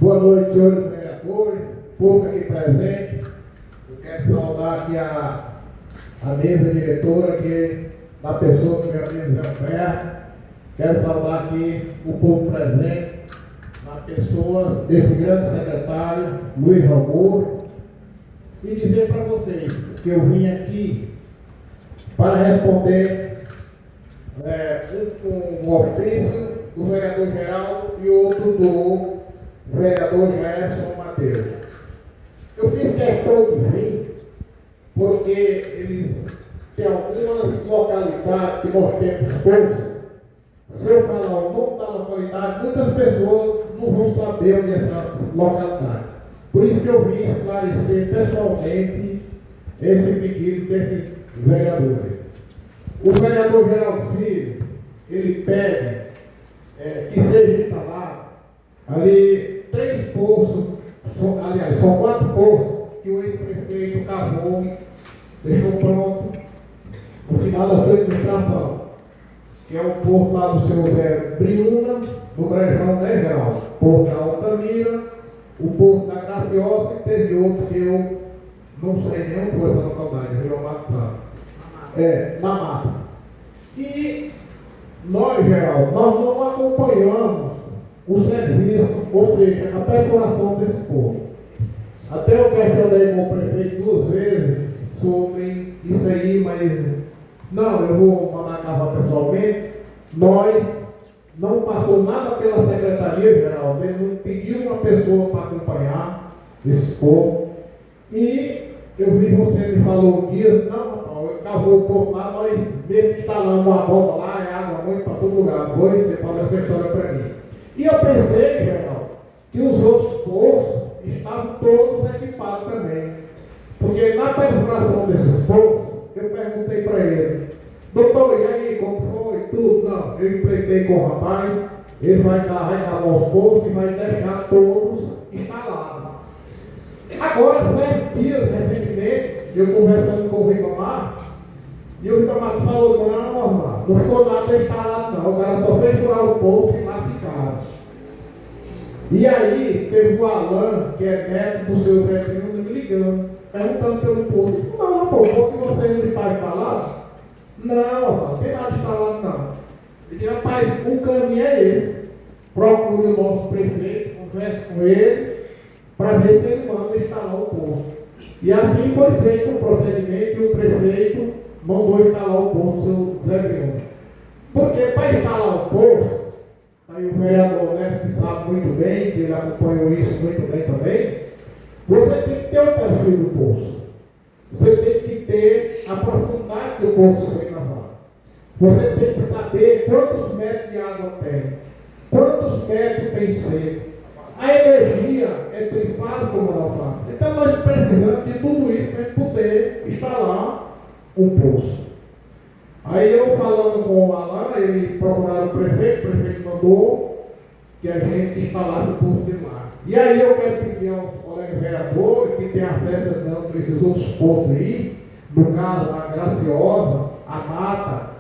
Boa noite, senhores vereadores, povo aqui presente. Eu quero saudar aqui a mesa diretora, que da pessoa do meu amigo Zé Humberto. Quero saudar aqui o povo presente, na pessoa desse grande secretário, Luiz Augusto, e dizer para vocês que eu vim aqui para responder um ofício do vereador Geraldo e outro do vereador Jefferson Mateus. Eu fiz questão de vir porque ele tem algumas localidades que nós temos poucos. Se eu falar o nome da localidade, muitas pessoas não vão saber onde é essa localidade. Por isso que eu vim esclarecer pessoalmente esse pedido desses vereadores. O vereador Geraldo Filho, ele pede que seja instalado ali 3 poços, aliás, são 4 poços que o ex-prefeito cavou, deixou pronto no final da sua administração, que é o poço lá do seu Zé Briúna, do Brejão, né, Geraldo? O poço da Altamira, o poço da Graciosa, e teve outro que eu não sei nem onde foi essa localidade, Rio Amato. Na mata. E nós, Geraldo, nós não acompanhamos o serviço, ou seja, a perfuração desse poço. Até eu questionei com o prefeito 2 vezes sobre isso aí, mas não, eu vou mandar acabar pessoalmente. Nós não passou nada pela secretaria, Geraldo, ele não pediu uma pessoa para acompanhar esse poço. E eu vi você me falou um dia, não, eu cavou o poço lá, nós mesmo instalamos uma bomba lá, é água muito para todo lugar. Você falou essa história para mim. E eu pensei, Geraldo, que os outros poços estavam todos equipados também. Porque na perfuração desses poços, eu perguntei para ele, doutor, e aí, como foi? Tudo? Não, eu empreitei com o rapaz, ele vai cavar os poços e vai deixar todos instalados. Agora, 7 dias, recentemente, eu conversando com o Ribamar, e o Ribamar falou, não ficou nada instalado não, o cara só fez furar o poço e lá ficaram. E aí, teve o Alan, que é neto do seu Zé Bruno, me ligando, perguntando pelo poço. Não, pô, o poço que você não está instalado? Não tem nada instalado não. Ele disse, rapaz, o caminho é esse. Procure o nosso prefeito, converse com ele, para ver se ele manda instalar o poço. E assim foi feito o procedimento e o prefeito mandou instalar o poço do Zé Bruno. Porque para instalar o poço, aí o vereador Neto que sabe muito bem, que ele acompanhou isso muito bem também, você tem que ter o perfil do poço. Você tem que ter a profundidade que o poço foi cavado. Você tem que saber quantos metros de água tem, quantos metros tem seco. A energia é trifásica ou monofásica. Então nós precisamos de tudo isso para poder instalar um poço. Aí eu falando com o Alan, ele procuraram o prefeito mandou que a gente instalasse o poço de lá. E aí eu quero pedir aos colegas vereadores que têm acesso a esses outros poços aí, no caso a Graciosa, a Mata,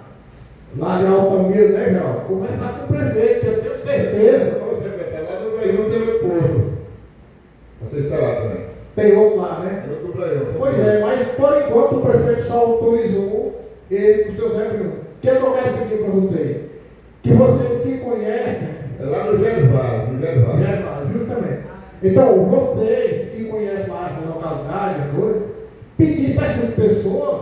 lá de Altamira, né, Geraldo? Conversar com o prefeito, que eu tenho certeza. Não, secretário, lá no Brasil tem o poço. Você está lá também. Tem outro lá, né? Eu do Brasil. Pois é, mas por enquanto o prefeito só autorizou ele com o seu Zé Bruno. O que eu quero pedir para vocês? Que vocês que conhecem. É lá no Gervásio, no Gervásio. Justamente. Então, vocês que conhecem lá essa localidade, pedir para essas pessoas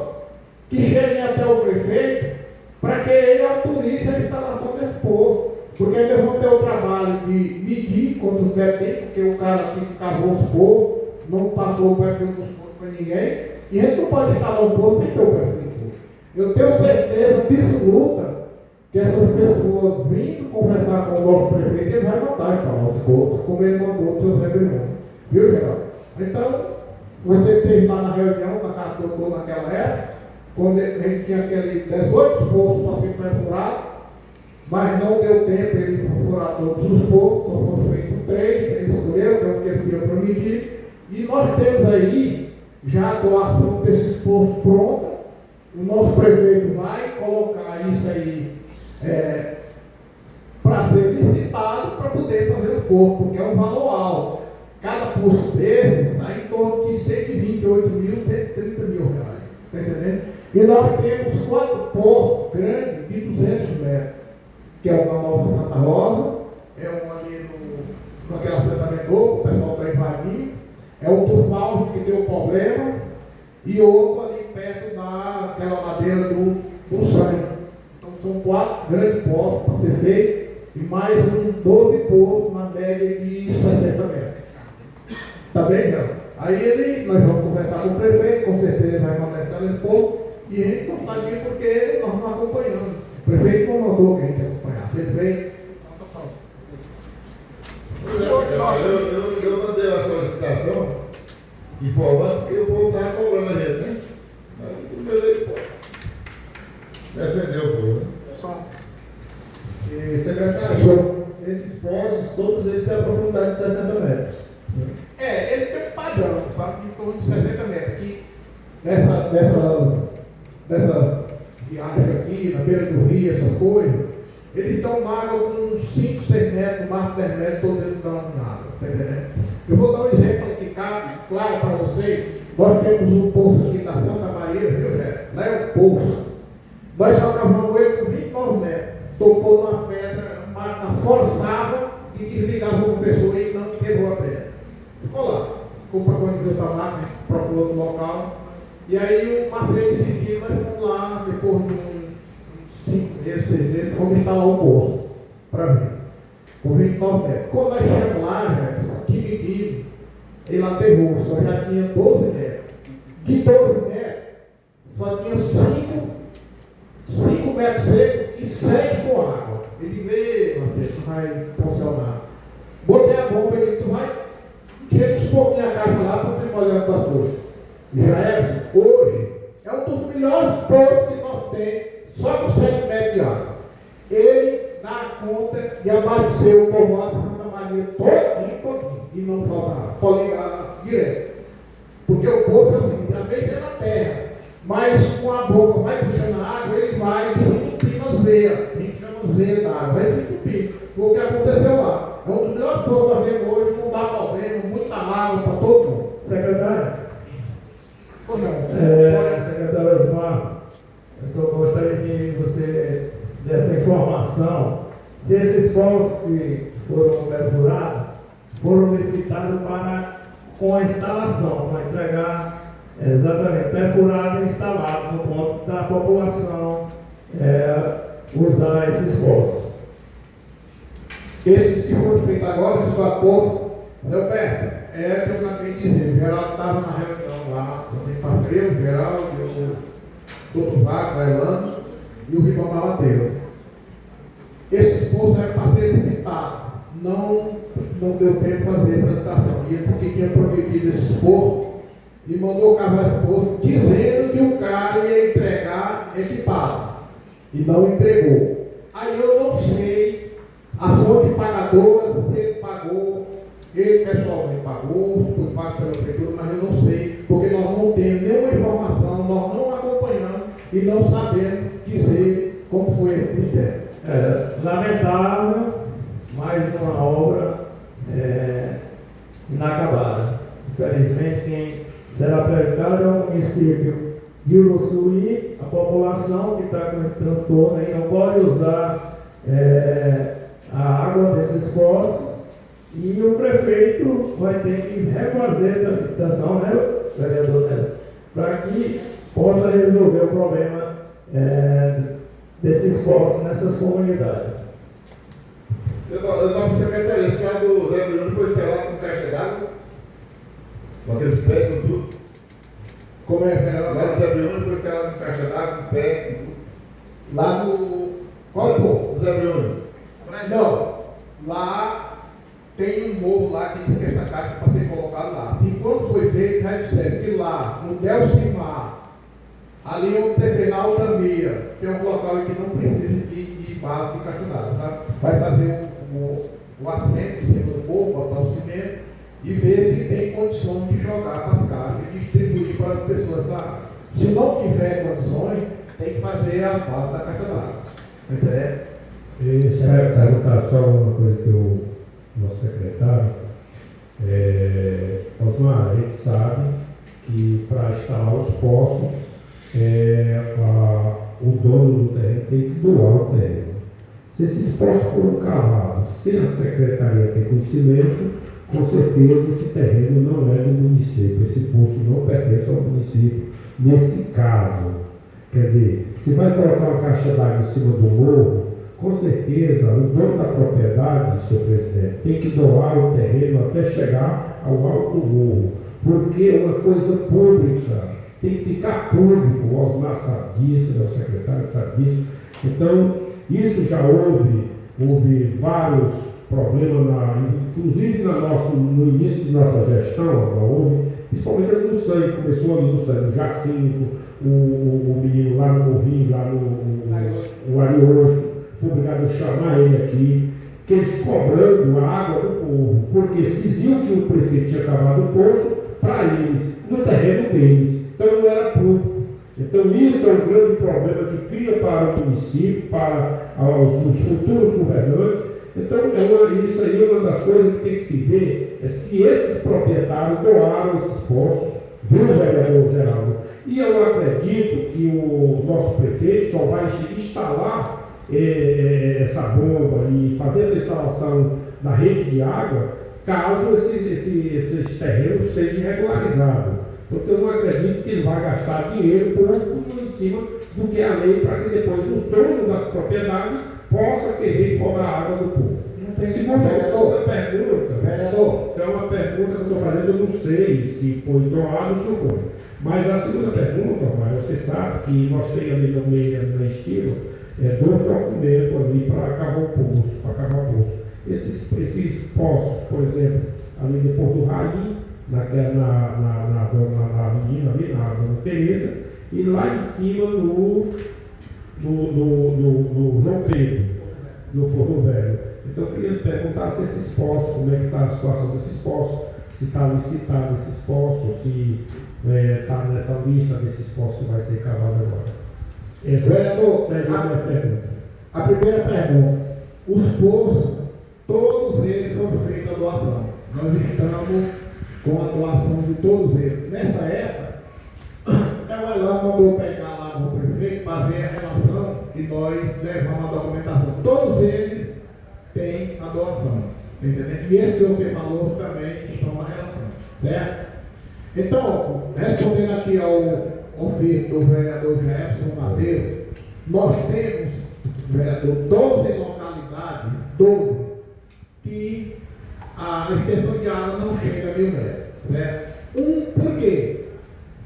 que cheguem até o prefeito para que ele autorize a instalação desse poço. Porque eles vão ter o trabalho de medir quantos metros tem, porque o cara que cavou os poços não passou o perfil dos poços para ninguém, e a gente não pode instalar um poço sem ter o perfil do poço. Eu tenho certeza absoluta que essas pessoas vindo conversar com o nosso prefeito, ele vai mandar instalar os poços, como ele mandou o seu Zé Bruno. Viu, Geraldo? Então, você teve lá na reunião, na casa do doutor naquela época, quando a gente tinha aqueles 18 poços para ser perfurados, mas não deu tempo ele furar todos os poços, só foram feitos 3, ele escolheu, que é o que ele tinha para medir, e nós temos aí já a doação desses poços pronta. O nosso prefeito vai colocar isso aí para ser licitado para poder fazer o poço, porque é um valor alto. Cada poço desse sai em torno de 128 mil, 130 mil reais. Está entendendo? E nós temos 4 poços grandes de 200 metros, que é o na Nova Santa Rosa, é um ali naquela assentamento novo, o pessoal está invadindo, é o do Falso que deu problema, e outro ali perto daquela madeira do sangue. Então são 4 grandes poços para ser feito, e mais uns 12 poços na média de 60 metros. Tá bem, não? Aí nós vamos conversar com o prefeito, com certeza vai mandar telefone, e a gente só está aqui porque nós não acompanhamos. O prefeito não mandou que a gente acompanhasse. Ele veio. Eu mandei uma solicitação informando que eu vou estar cobrando a gente, né? Mas o beleza, pô. Defendeu o povo, né? E, secretário, esses postos, todos eles têm a profundidade de 60 metros. Ele tem um padrão, tá? Em torno de 60 metros. Aqui, nessa viagem aqui, na beira do rio, essas coisas, eles estão na água com uns 5, 6 metros, no máximo 10 metros, todos eles estão na água, tá entendendo? Eu vou dar um exemplo aqui, claro para vocês. Nós temos um poço aqui na Santa Maria, viu, Zé? Lá é um poço. Nós só cavamos ele com 29 metros. Tocou numa pedra, a máquina forçava e desligava uma pessoa e não quebrou a pedra. Ficou lá. Ficou procurando outra máquina, procurou outro local. E aí o Marcelo decidiu, nós fomos lá, depois de uns 5 meses, 6 meses, fomos instalar um poço para mim, com 29 metros. Quando nós chegamos lá, velho, que menino, ele aterrou, só já tinha 12 metros. De 12 metros, só tinha 5 metros secos e 7 com água. Ele veio, Marcelo, tu vai funcionar. Botei a bomba, ele, tu vai encher uns pouquinhos a caixa lá para você molhar com as coisas. Já é, hoje, é um dos melhores poços que nós temos, só com 7 metros de água. Ele dá conta de abastecer o povoado de Santa Maria todinho, e não falta água. Pode ligar direto. Porque o poço é o seguinte, às vezes é na terra, mas com a boca vai puxando a água, ele vai desentupindo as veias. A gente chama as veias da água, vai desentupindo. Foi o que aconteceu lá. É um dos melhores poços que nós vemos hoje, não dá problema, muita água para todo mundo. Secretário? Ou não? Secretário Osmar, eu só gostaria que você desse informação se esses postos que foram perfurados foram licitados com a instalação, para entregar exatamente perfurado e instalado no ponto da população usar esses postos. Esses que foram feitos agora, esses 4 poços, Leoberto, é o que eu acabei de dizer. O Geraldo estava na reunião lá, também Patreu, o Geraldo, o Dr. Vago, a Elano e o Ribamar Mateus. Esses poços eram para ser licitados. Não deu tempo de fazer a licitação. E porque tinha prometido esses poços, e mandou cavar esse poço, dizendo que o cara ia entregar equipado. E não entregou. Aí eu não sei a fonte pagadora, se ele pagou. Ele pessoalmente pagou, foi pago pela prefeitura, mas eu não sei, porque nós não temos nenhuma informação, nós não acompanhamos e não sabemos dizer como foi esse projeto. Lamentável, mais uma obra inacabada. Infelizmente, quem será prejudicado é o município de Uruçuí, a população que está com esse transtorno aí não pode usar a água desses poços. E o prefeito vai ter que refazer essa licitação, né, vereador Nelson, para que possa resolver o problema desses postos nessas comunidades. Eu estava secretaria, esse lá do Zé Bruno foi instalado com caixa d'água, com aqueles pés com tudo. Como é, vereador? Lá do Zé Bruno foi instalado com caixa d'água, com pé, com tudo. Lá no. Qual povo? O Zé Bruno. Não, lá tem um morro lá que tem essa caixa para ser colocado lá. E quando foi feito, já disseram que lá, no Delcimar, ali onde teve na Altamira, tem um local que não precisa de base de caixa d'água, tá? Vai fazer o assento em cima do morro, botar o cimento e ver se tem condições de jogar para as caixas e distribuir para as pessoas da água. Se não tiver condições, tem que fazer a base da caixa d'água. Entendeu? E, secretário, perguntar só uma coisa que o nosso secretário, Osmar, a gente sabe que para instalar os poços, o dono do terreno tem que doar o terreno. Se esses poços foram cavados sem a secretaria ter conhecimento, com certeza esse terreno não é do município, esse poço não pertence ao município. Nesse caso, quer dizer, se vai colocar uma caixa d'água em cima do morro, com certeza o dono da propriedade, senhor presidente, tem que doar o terreno até chegar ao alto do morro, porque é uma coisa pública, tem que ficar público. O Osmar sabe disso, o secretário sabe disso. Então, isso já houve vários problemas, inclusive no início de nossa gestão, houve, principalmente ali no SAI, começou ali no SAI, no Jacinto, o menino lá no Morrinho, lá no Ariojo, foi obrigado a chamar ele aqui, que eles cobrando a água do povo, porque eles diziam que o prefeito tinha cavado o poço para eles, no terreno deles, então não era público. Então isso é um grande problema que cria para o município, para os futuros governantes. Então isso aí é uma das coisas que tem que se ver, é se esses proprietários doaram esses poços, viu, vereador Geraldo? E eu acredito que o nosso prefeito só vai instalar essa bomba e fazer essa instalação da rede de água caso esses terrenos sejam regularizados. Porque eu não acredito que ele vai gastar dinheiro público em cima do que a lei, para que depois o dono das propriedades possa querer cobrar água do povo. Segunda pergunta, Vereador, isso é uma pergunta que eu estou fazendo, eu não sei se foi doado ou se não foi. Mas a segunda pergunta, mas você sabe que nós temos ali no meio da estilo, dois documentos ali para cavar o poço, Esses poços, por exemplo, ali depois do Raí, na menina ali, na Dona Tereza, e lá em cima no João Pedro, no Forno Velho. Então eu queria perguntar se esses poços, como é que está a situação desses poços, se está licitado esses poços, se está nessa lista desses poços que vai ser cavado agora. Essa vereador, seria a minha pergunta. a primeira pergunta, os poços, todos eles foram feitos a doação. Nós estamos com a doação de todos eles. Nessa época, o Elan mandou pegar lá no prefeito para ver a relação que nós levamos a documentação. Todos eles têm a doação, entendeu? E esse que você falou também estão na relação, certo? Então, respondendo aqui ao ofício do vereador Jefferson Matheus, nós temos, vereador, 12 localidades, 12, que a extensão de água não chega a 1.000 metros, certo? Por quê?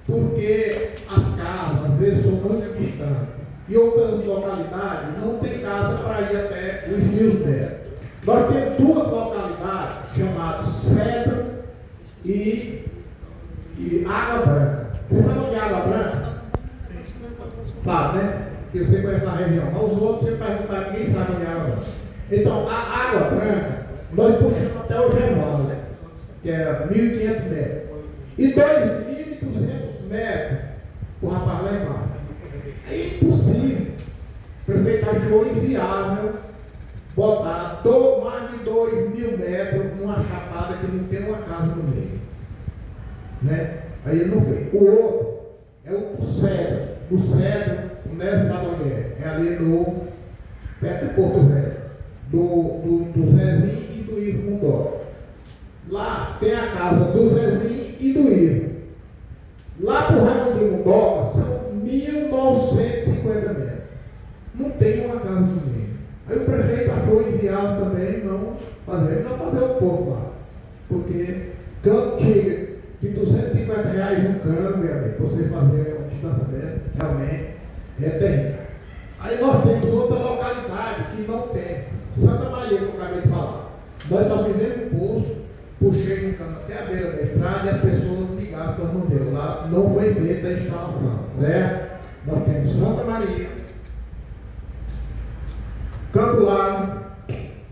Porque as casas, às vezes, são muito distantes. E outras localidades não tem casa para ir até os 1.000 metros. Nós temos duas localidades chamadas Cedro e Água Branca. Você sabe onde é Água Branca? Sabe, né? Que você conhece a região. Mas os outros, você perguntar, ninguém sabe onde é Água Branca. Então, a Água Branca, nós puxamos até o Gervásio, que era 1.500 metros. E 2.200 metros, o rapaz lá embaixo. É impossível. O prefeito achou inviável botar mais de 2.000 metros numa chapada que não tem uma casa no meio. Né? Aí ele não fez. O outro é o Cedro. O Cedro, não sabe onde é? É ali perto do Porto Velho. Do Zezinho e do Ivo Mundó. Lá tem a casa do Zezinho e do Ivo. Lá para o Raimundo Mundó são 1.950 metros. Não tem uma casa no meio. Aí o prefeito achou inviável também não fazer o povo lá. Porque canto chega de R$250 um cano, meu amigo, você fazer uma distância dessa, realmente é terrível. Aí nós temos outra localidade que não tem. Santa Maria, que eu acabei de falar. Nós só fizemos um poço, puxei um cano até a beira da estrada e as pessoas ligaram para não deu. Lá não foi feita a instalação, certo? Nós temos Santa Maria, Campo Largo,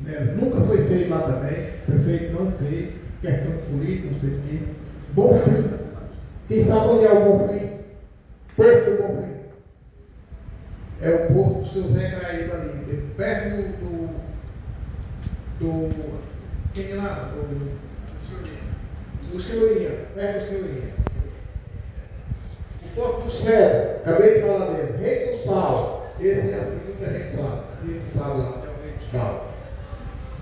né? Nunca foi feito lá também, o prefeito não fez, questão política, não sei o quê. Bonfim, quem sabe onde é o Bonfim? Porto do Bonfim. É o porto do seu Zé Graíba ali, perto do quem lá? do Senhorinha, perto do Senhorinha. O Porto do Céu, acabei de falar dele. Rei do Sal, esse é muita gente sabe. Esse sabe lá, é o Rei do Sal.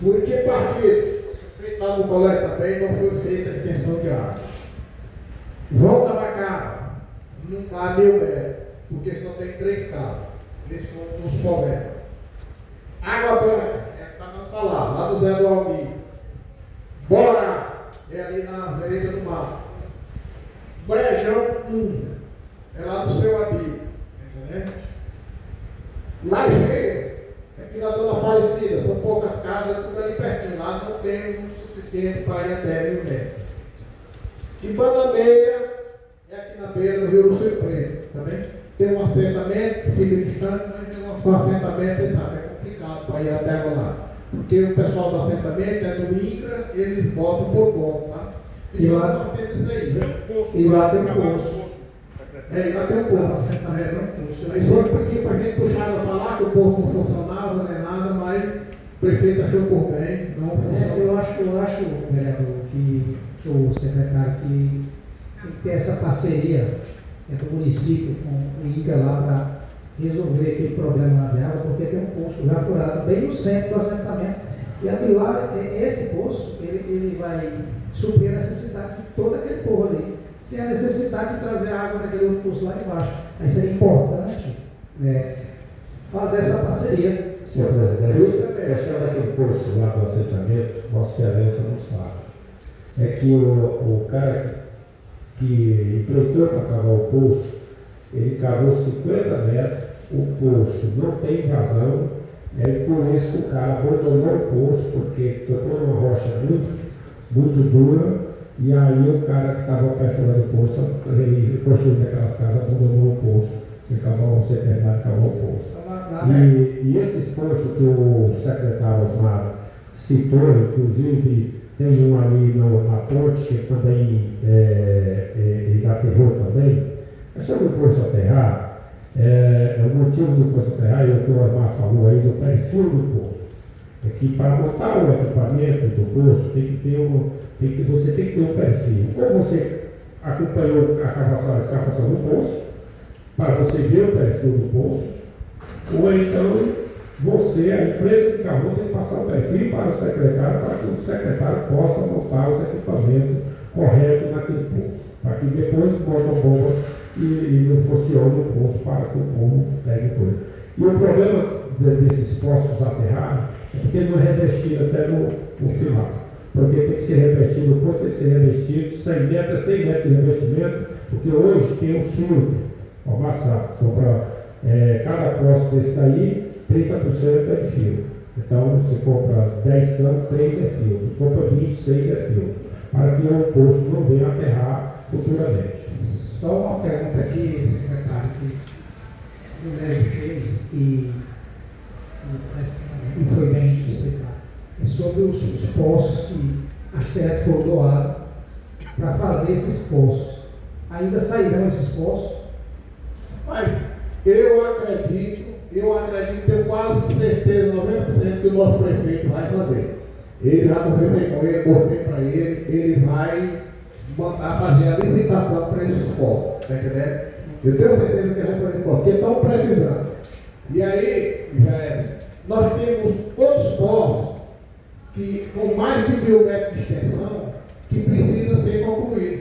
Buriti Partido, feito lá no colégio também, não foi feita a extensão de água. João da Bacana, não dá 1000 metros, porque só tem 3 carros. Eles foram nos problemas. Água Branca, para não falar, lá do Zé do Almir. Bora, é ali na vereda do mar. Brejão 1, é lá do seu amigo, entendeu? Lajeiro, é aqui na Dona Aparecida, são poucas casas, tudo ali pertinho, lá não tem o suficiente para ir até 1000 metros. E Bananeira, é aqui na beira do Rio do Sul Preto, também. Tem um assentamento, fica distante, mas tem um assentamento, sabe, é complicado para ir até lá. Porque o pessoal do assentamento é do INCRA, eles botam por conta, tá? E lá- nós temos isso aí. E lá tem um poço. É, e lá tem um povo. Assentamento é um poço. Aí foi porque para a gente puxava para lá, que o povo não funcionava, nem nada, mas o prefeito achou por bem, não funcionava. Eu acho, vereador, que o secretário que tem que ter essa parceria entre o município com o INCA lá para resolver aquele problema lá de água, porque tem um poço já furado bem no centro do assentamento. E ali lá, esse poço, ele vai suprir a necessidade de todo aquele povo ali. Se há necessidade de trazer água daquele outro poço lá embaixo. Aí seria importante fazer essa parceria. Senhor presidente, a questão daquele posto lá do assentamento, Vossa Excelência não sabe. É que o cara que empreitou para cavar o poço, ele cavou 50 metros, o poço não tem vazão, por isso que o cara abandonou o poço, porque tocou numa rocha muito dura, e aí o cara que estava perfurando o poço, ele construindo aquelas casas, abandonou o poço, você terminar de cavar o poço. E esses postos que o secretário Osmar citou, inclusive tem um ali na ponte que também ele aterrou também. Mas sobre o poço aterrar, o motivo do poço aterrar é o que o Osmar falou aí do perfil do poço. É que para montar o equipamento do poço você tem que ter um perfil. Ou você acompanhou a escavação do poço, para você ver o perfil do poço, ou então a empresa que cavou, tem que passar o perfil para o secretário, para que o secretário possa montar os equipamentos corretos naquele poço, para que depois bota a bomba e não funcione o poço para que o povo pegue coisa. E o problema desses poços aterrados é porque não é revestido até no final. Porque tem que ser revestido, o poço tem que ser revestido 100 metros de revestimento, porque hoje tem um surdo, o Massá, cada poste desse daí, 30% é de fio. Então você compra 10 canos, 3 é fio. Você compra 26 é fio. Para que o posto não venha aterrar futuramente. Só uma pergunta aqui, secretário, que o Lélio fez e parece que não foi bem explicado. É sobre os poços que as terras foram doadas para fazer esses poços. Ainda sairão esses poços? Mas eu acredito, tenho quase certeza, 90% que o nosso prefeito vai fazer. Ele já conversei com ele, mostrei para ele vai mandar fazer a licitação para esses postos, está entendendo? Eu tenho certeza que ele vai fazer porque estão precisando. E aí, nós temos outros postos que, com mais de 1000 metros de extensão, que precisam ser concluídos.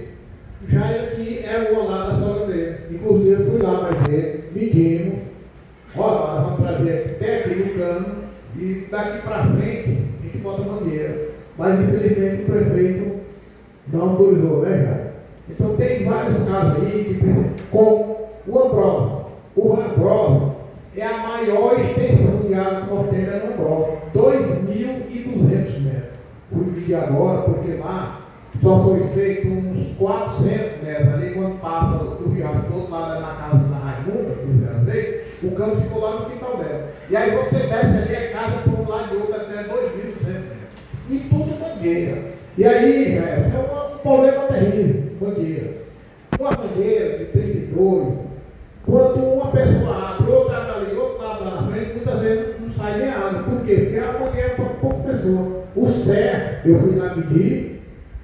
Já aqui é o lá da sogra dele. Inclusive, eu fui lá mais ver, medimos. Ó, nós vamos trazer até aqui no cano e daqui para frente a gente bota mangueira. Mas infelizmente o prefeito não autorizou, né, cara? Então tem vários casos aí que precisam, com o Ambrósio. O Ambrósio é a maior extensão de água que nós temos no Ambrósio, 2.200 metros. Fui medir agora, porque lá só foi feito uns 400 metros ali, quando passa o viado do outro lado na casa da Raimunda, o campo ficou lá no quintal dela. E aí você desce ali, a casa por um lado e outro até 2.200 metros. E tudo mangueira. E aí, velho, é um problema terrível, mangueira. Uma mangueira de 32, quando uma pessoa abre, outra abre ali, outra abre lá na frente, muitas vezes não sai nem água. Por quê? Porque a mangueira é para pouca pessoa. O certo, eu fui lá medir,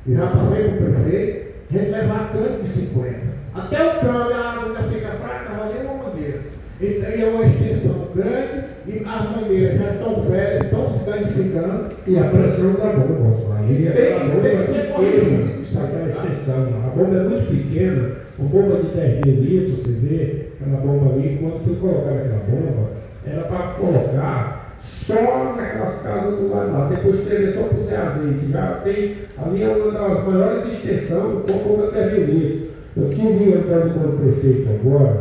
e já passei para o prefeito, a gente levar cano de 50. Até o cano, a água ainda fica fraca, não valia uma mangueira. Então, é uma extensão grande e as mangueiras já estão velhas, estão se danificando. E a pressão da bomba, E aquela extensão, a bomba é muito pequena, uma bomba de 10 mil litros, você vê, aquela bomba ali, quando foi colocada aquela bomba, era para colocar só naquelas casas do lado lá, depois teve só para usar azeite, já tem, ali é uma das maiores extensões com bomba de 10 mil litros. Eu tive andando com o prefeito agora,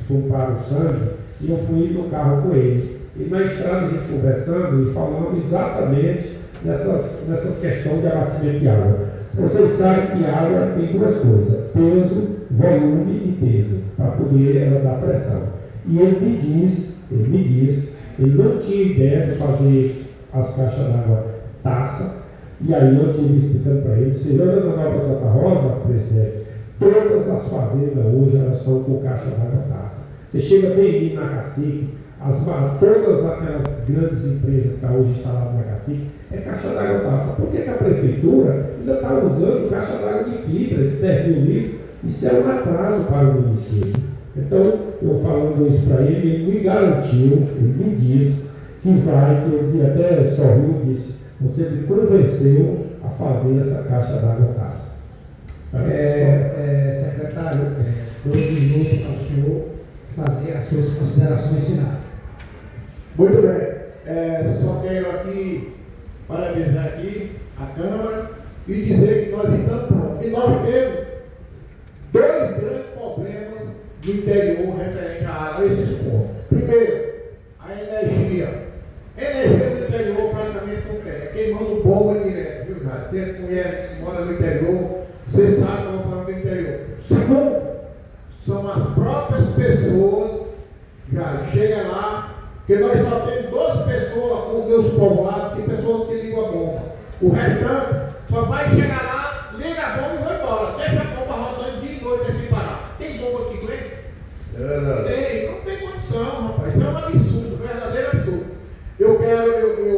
fui para o Sandro, e eu fui no carro com ele. E na estrada a gente conversando e falando exatamente nessas questões de abastecimento de água. Vocês sabem que a água tem duas coisas, peso, volume e peso, para poder ela dar pressão. E ele me diz, ele não tinha ideia de fazer as caixas d'água taça, e aí eu estive explicando para ele, você lembra da Nova Santa Rosa, presidente? Todas as fazendas hoje elas estão com caixa d'água taça. Você chega bem ali na Cacique, todas aquelas grandes empresas que estão hoje instaladas na Cacique, é caixa d'água taça. Por que a prefeitura ainda está usando caixa d'água de fibra de 10 mil litros? Isso é um atraso para o município. Então, eu falando isso para ele, ele me garantiu, ele me disse que ele até sorriu e disse, você me convenceu a fazer essa caixa d'água taça. Secretário, 2 minutos para o senhor fazer as suas considerações finais. Muito bem. Só quero aqui parabenizar aqui a Câmara e dizer que nós estamos prontos. E nós temos 2 grandes problemas no interior referente a esses pontos. Primeiro, a energia. Energia no interior praticamente não tem. É queimando bomba direto, viu, cara? Você conhece que mora no interior, você sabe como é o problema do interior. Segundo, são as próprias pessoas, já chega lá, que nós só temos 12 pessoas com os meus povoados, tem pessoas que ligam a bomba. O restante só vai chegar lá, liga a bomba e vai embora. Deixa a bomba rodando dia e noite sem parar. Tem bomba aqui, não é? É verdade. Não tem condição, rapaz. Isso é um absurdo, um verdadeiro absurdo. Eu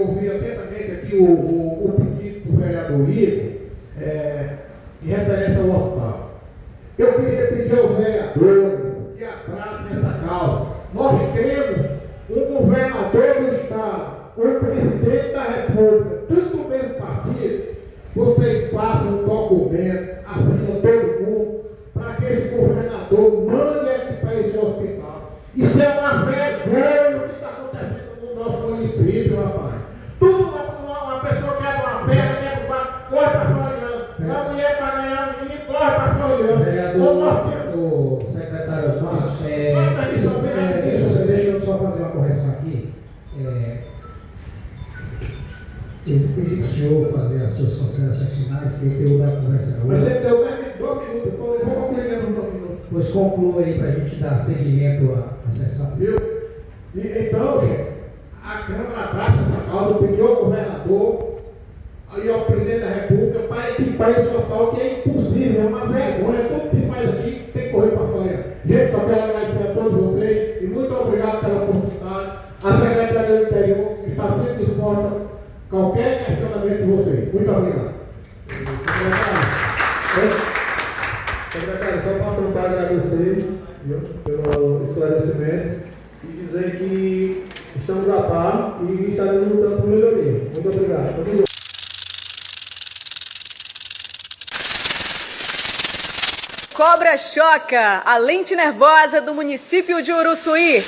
ouvi atentamente aqui o pedido do vereador Igor, em referência ao hospital. Eu queria pedir aos vereadores que abracem essa causa. Nós temos um governador do Estado, um presidente da República, tudo do mesmo partido. Vocês façam um documento, assinam todo mundo, para que esse governador mande aqui para esse hospital. Isso é uma vergonha o que está acontecendo no nosso município, rapaz. Tudo uma pessoa quebra uma perna, quebra um barco, corre para Floriano. Uma mulher para ganhar um menino, corre para Floriano. Vereador, secretário Osmar, deixa eu só fazer uma correção aqui. Eu pedi para o senhor fazer as suas considerações finais, que eu tenho da conversa Mas hoje. você deu 2 minutos, eu vou concluir em 2 minutos. Pois conclua aí para a gente dar seguimento à sessão. Viu? Então, gente, a Câmara abraça essa causa, pediu ao governador e ao presidente da República para equipar esse hospital, que é impossível, é uma vergonha. Tudo que se faz aqui tem que correr para fora. Gente, só quero agradecer a todos vocês e muito obrigado pela oportunidade. A Secretaria do Interior está sempre disposta a qualquer questionamento de vocês. Muito obrigado. Secretário, só passando para agradecer, viu, pelo esclarecimento e dizer que estamos a par e estaremos lutando por melhoria. Muito obrigado. Cobra choca, a lente nervosa do município de Uruçuí.